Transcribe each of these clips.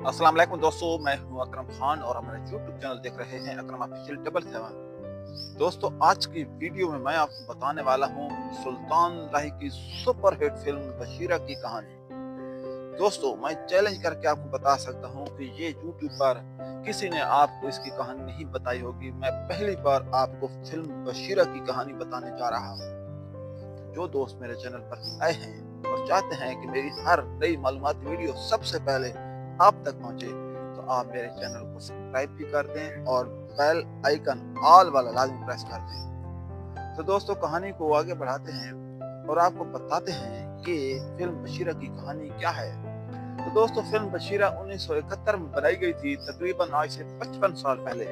अस्सलाम वालेकुम दोस्तों, मैं हूं अकरम खान और हमारे यूट्यूब चैनल देख रहे हैं अकरम ऑफिशियल 777। दोस्तों, आज की वीडियो में मैं आपको बताने वाला हूं सुल्तान राही की सुपरहिट फिल्म बशीरा की कहानी। दोस्तों, मैं चैलेंज करके आपको बता सकता हूं कि ये यूट्यूब पर किसी ने आपको इसकी कहानी नहीं बताई होगी। मैं पहली बार आपको फिल्म बशीरा की कहानी बताने जा रहा हूँ। जो दोस्त मेरे चैनल पर आए हैं और चाहते हैं कि मेरी हर नई मालूमाती वीडियो सबसे पहले आप तक पहुंचे, तो आप मेरे चैनल को सब्सक्राइब भी कर दें और बेल आइकन ऑल वाला लाजमी प्रेस कर दें। तो दोस्तों, कहानी को आगे बढ़ाते हैं और आपको बताते हैं कि फिल्म बशीरा की कहानी क्या है। तो दोस्तों, फिल्म बशीरा 1971 में बनाई गई थी, तकरीबन आज से 55 साल पहले।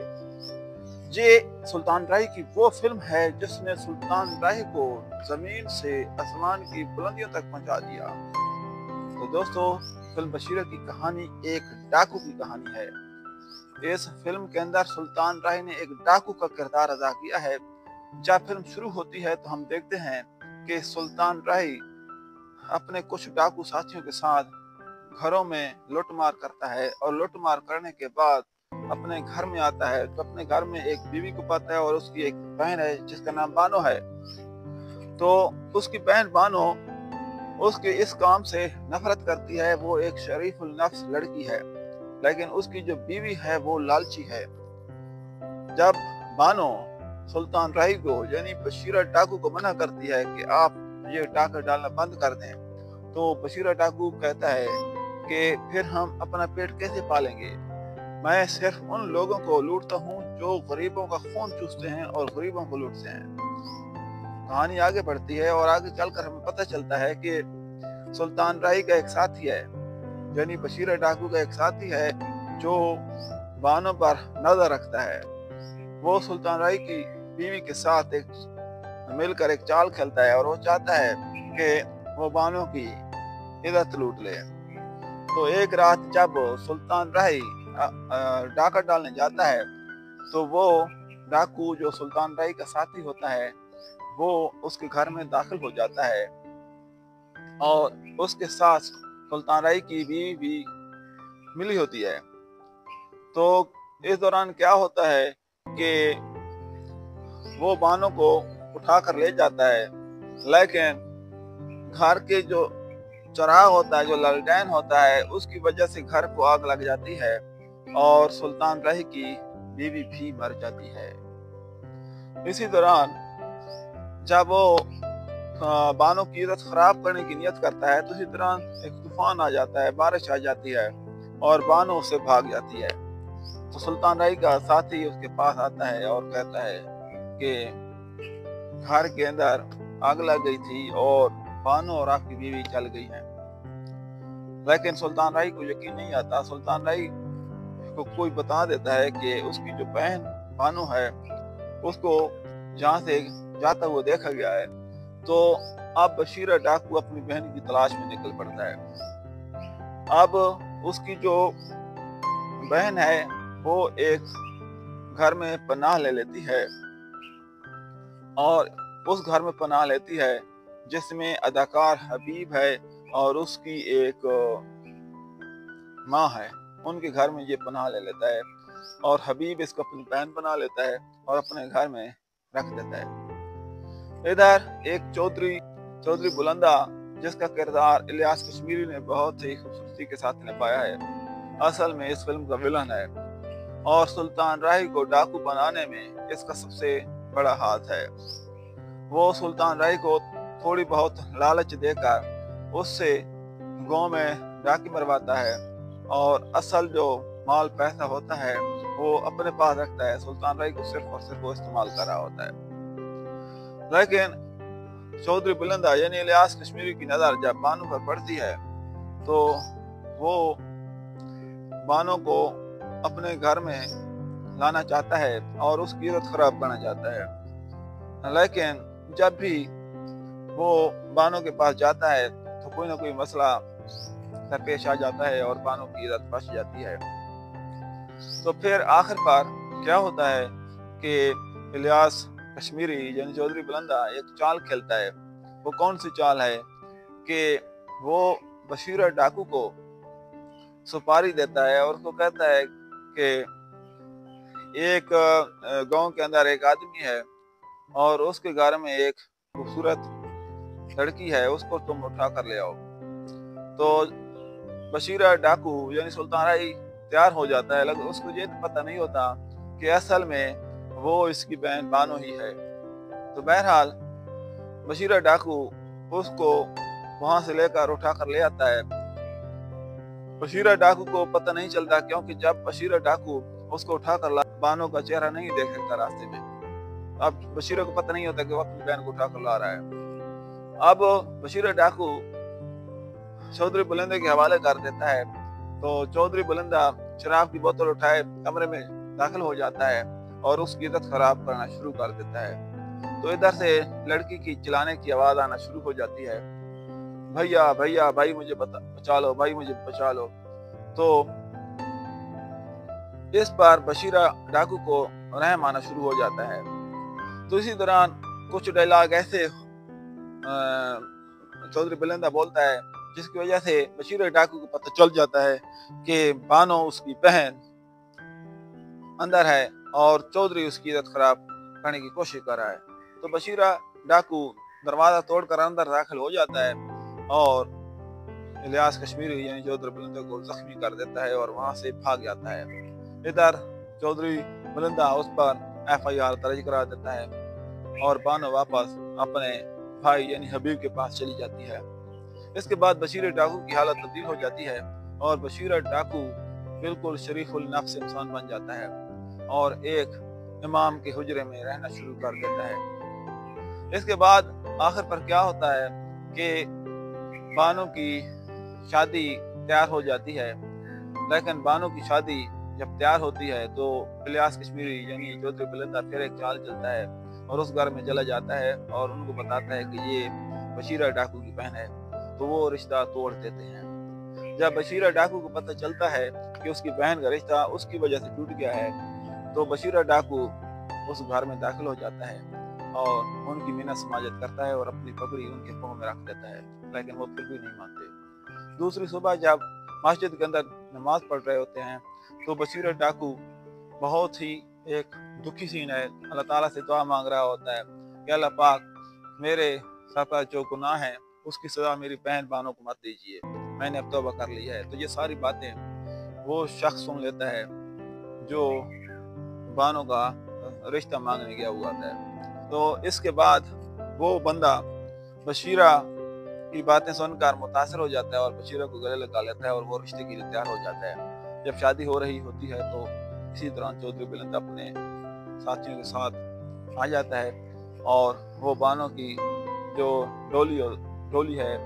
ये सुल्तान राही की वो फिल्म है जिसने सुल्तान राही को जमीन से आसमान की बुलंदियों तक पहुंचा दिया। तो दोस्तों, फिल्म बशीरा की कहानी एक डाकू की कहानी है। इस फिल्म के अंदर सुल्तान राही ने एक डाकू का किरदार अदा किया है। जब फिल्म शुरू होती है तो हम देखते हैं कि सुल्तान राही अपने कुछ डाकू साथियों के साथ घरों में लूटमार करता है और लूटमार करने के बाद अपने घर में आता है। तो अपने घर में एक बीवी को पाता है और उसकी एक बहन है जिसका नाम बानो है। तो उसकी बहन बानो उसके इस काम से नफरत करती है। वो एक शरीफुल नफ्स लड़की है, लेकिन उसकी जो बीवी है वो लालची है। जब बानो सुल्तान राही को यानी बशीरा डाकू को मना करती है कि आप ये डाका डालना बंद कर दें, तो बशीरा डाकू कहता है कि फिर हम अपना पेट कैसे पालेंगे। मैं सिर्फ उन लोगों को लूटता हूँ जो गरीबों का खून चूसते हैं और गरीबों को लूटते हैं। कहानी आगे बढ़ती है और आगे चलकर हमें पता चलता है कि सुल्तान राही का एक साथी है, यानी बशीरा डाकू का एक साथी है जो बानो पर नजर रखता है। वो सुल्तान राही की बीवी के साथ मिलकर एक चाल खेलता है और वो चाहता है कि वो बानो की इज्जत लूट ले। तो एक रात जब सुल्तान राही डाका डालने जाता है, तो वो डाकू जो सुल्तान राही का साथी होता है वो उसके घर में दाखिल हो जाता है और उसके साथ सुल्तान राही की बीवी भी मिली होती है। तो इस दौरान क्या होता है कि वो बानो को उठा कर ले जाता है, लेकिन घर के जो चराग होता है, जो लालटेन होता है, उसकी वजह से घर को आग लग जाती है और सुल्तान राही की बीवी भी मर जाती है। इसी दौरान जब वो बानो की इज्जत खराब करने की नियत करता है, तो इसी दौरान एक तूफान आ जाता है, बारिश आ जाती है और बानो उससे भाग जाती है। तो सुल्तान राही का साथी उसके पास आता है और कहता है कि घर के अंदर आग लग गई थी और बानो और आपकी बीवी चल गई है। लेकिन सुल्तान राही को यकीन नहीं आता। सुल्तान राही को कोई बता देता है कि उसकी जो बहन बानो है उसको जहाँ से जाता हुआ देखा गया है। तो अब बशीरा डाकू अपनी बहन की तलाश में निकल पड़ता है। अब उसकी जो बहन है वो एक घर में पनाह ले लेती है और उस घर में पनाह लेती है जिसमें अदाकार हबीब है और उसकी एक माँ है। उनके घर में ये पनाह ले लेता है और हबीब इसको अपनी बहन बना लेता है और अपने घर में रख देता है। इधर एक चौधरी बुलंदा, जिसका किरदार इलियास कश्मीरी ने बहुत ही खूबसूरती के साथ निभाया है, असल में इस फिल्म का विलन है और सुल्तान राही को डाकू बनाने में इसका सबसे बड़ा हाथ है। वो सुल्तान राही को थोड़ी बहुत लालच देकर उससे गांव में डाके मरवाता है और असल जो माल पैसा होता है वो अपने पास रखता है। सुल्तान राही को सिर्फ और सिर्फ वो इस्तेमाल कर रहा होता है। लेकिन चौधरी बुलंदा यानी इलियास कश्मीरी की नजर जब बानो पर पड़ती है, तो वो बानो को अपने घर में लाना चाहता है और उसकी इज्जत खराब करना चाहता है। लेकिन जब भी वो बानो के पास जाता है तो कोई ना कोई मसला दरपेश आ जाता है और बानो की इज्जत फंस जाती है। तो फिर आखिरकार क्या होता है कि इलियास कश्मीरी यानी चौधरी बुलंदा एक चाल खेलता है। वो कौन सी चाल है कि वो बशीरा डाकू को सुपारी देता है और उसको कहता है कि एक गांव के अंदर एक आदमी है और उसके घर में एक खूबसूरत लड़की है, उसको तुम उठा कर ले आओ। तो बशीरा डाकू यानी सुल्तान राही तैयार हो जाता है। उसको ये पता नहीं होता कि असल में वो इसकी बहन बानो ही है। तो बहरहाल बशीरा डाकू उसको वहां से लेकर उठा कर ले आता है। बशीरा डाकू को पता नहीं चलता, क्योंकि जब बशीरा डाकू उसको उठा कर बानो का चेहरा नहीं देख सकता रास्ते में। अब बशीरा को पता नहीं होता कि वो अपनी बहन को उठा कर ला रहा है। अब बशीरा डाकू चौधरी बुलंदे के हवाले कर देता है। तो चौधरी बुलंदा शराब की बोतल उठाए कमरे में दाखिल हो जाता है और उसकी इज्जत खराब करना शुरू कर देता है। तो इधर से लड़की की चिल्लाने की आवाज आना शुरू हो जाती है, भैया भैया भाई मुझे बचा लो, भाई मुझे बचा लो। तो इस बार बशीरा डाकू को रहम आना शुरू हो जाता है। तो इसी दौरान कुछ डायलॉग ऐसे चौधरी बुलंदा बोलता है जिसकी वजह से बशीरा डाकू को पता चल जाता है कि बानो उसकी बहन अंदर है और चौधरी उसकी इज्जत खराब करने की कोशिश कर रहा है। तो बशीरा डाकू दरवाजा तोड़कर अंदर दाखिल हो जाता है और इलियास कश्मीरी यानी चौधरी बुलंदा को जख्मी कर देता है और वहां से भाग जाता है। इधर चौधरी बुलंदा उस पर FIR दर्ज करा देता है और बानो वापस अपने भाई यानी हबीब के पास चली जाती है। इसके बाद बशीरा डाकू की हालत तब्दील हो जाती है और बशीरा डाकू बिल्कुल शरीफुल नफ्स इंसान बन जाता है और एक इमाम के हुजरे में रहना शुरू कर देता है। इसके बाद आखिर पर क्या होता है कि बानो की शादी तैयार हो जाती है, लेकिन बानो की शादी जब तैयार होती है तो इलियास कश्मीरी यानी चौधरी बुलंदा फिर एक चाल चलता है और उस घर में चला जाता है और उनको बताता है कि ये बशीरा डाकू की बहन है। तो वो रिश्ता तोड़ देते हैं। जब बशीरा डाकू को पता चलता है कि उसकी बहन का रिश्ता उसकी वजह से टूट गया है, तो बशीरा डाकू उस घर में दाखिल हो जाता है और उनकी मिन्नत समाजत करता है और अपनी पगड़ी उनके पाँव में रख देता है, लेकिन वो फिर भी नहीं मानते। दूसरी सुबह जब मस्जिद के अंदर नमाज पढ़ रहे होते हैं तो बशीरा डाकू बहुत ही एक दुखी सीन है, अल्लाह ताला से दुआ मांग रहा होता है कि अल्लाह पाक मेरे सर पर जो गुनाह है उसकी सजा मेरी बहन बानो को मत दीजिए, मैंने अब तौबा कर ली है। तो ये सारी बातें वो शख्स सुन लेता है जो बानो का रिश्ता मांगने गया हुआ था। तो इसके बाद वो बंदा बशीरा की बातें सुनकर मुतासर हो जाता है और बशीरा को गले लगा लेता है और वो रिश्ते के लिए तैयार हो जाता है। जब शादी हो रही होती है तो इसी दौरान चौधरी बुलंदा अपने साथियों के साथ आ जाता है और वो बानो की जो डोली है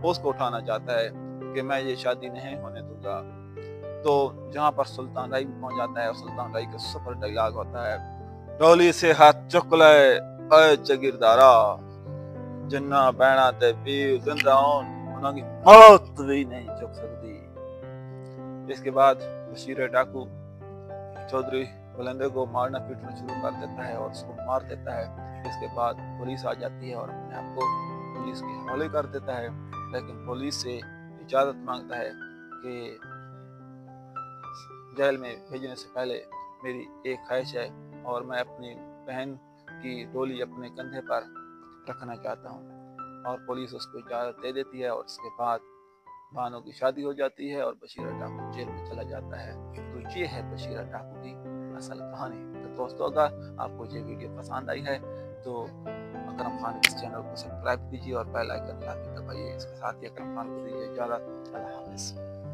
उसको उठाना चाहता है कि मैं ये शादी नहीं होने दूंगा। तो जहाँ पर सुल्तान राही भी पहुंच जाता है और सुल्तान राही का सुपर डायलॉग होता है, डोली से हाथ चुक ले ऐ जगीरदारा, जिन्ना बैना ते पीर जिंदा होन उन्होंने मौत भी नहीं चुक सकती। इसके बाद बशीरा डाकू चौधरी बुलंदे को मारना पीटना शुरू कर देता है और उसको मार देता है। इसके बाद पुलिस आ जाती है और अपने आप को पुलिस के हवाले कर देता है, लेकिन पुलिस से इजाजत मांगता है कि जेल में भेजने से पहले मेरी एक ख्वाहिश है और मैं अपनी बहन की डोली अपने कंधे पर रखना चाहता हूँ। और पुलिस उसको इजाजत दे देती है और उसके बाद बानो की शादी हो जाती है और बशीरा डाकू जेल में चला जाता है। तो ये है बशीरा डाकू की असल कहानी। तो दोस्तों अगर आपको ये वीडियो पसंद आई है तो अकरम खान इस चैनल को सब्सक्राइब कीजिए और बेल आइकन लाजमी दबाइए। इसके साथ ही अकरम खान को दीजिए इजाजत। अल्लाह हाफिज़।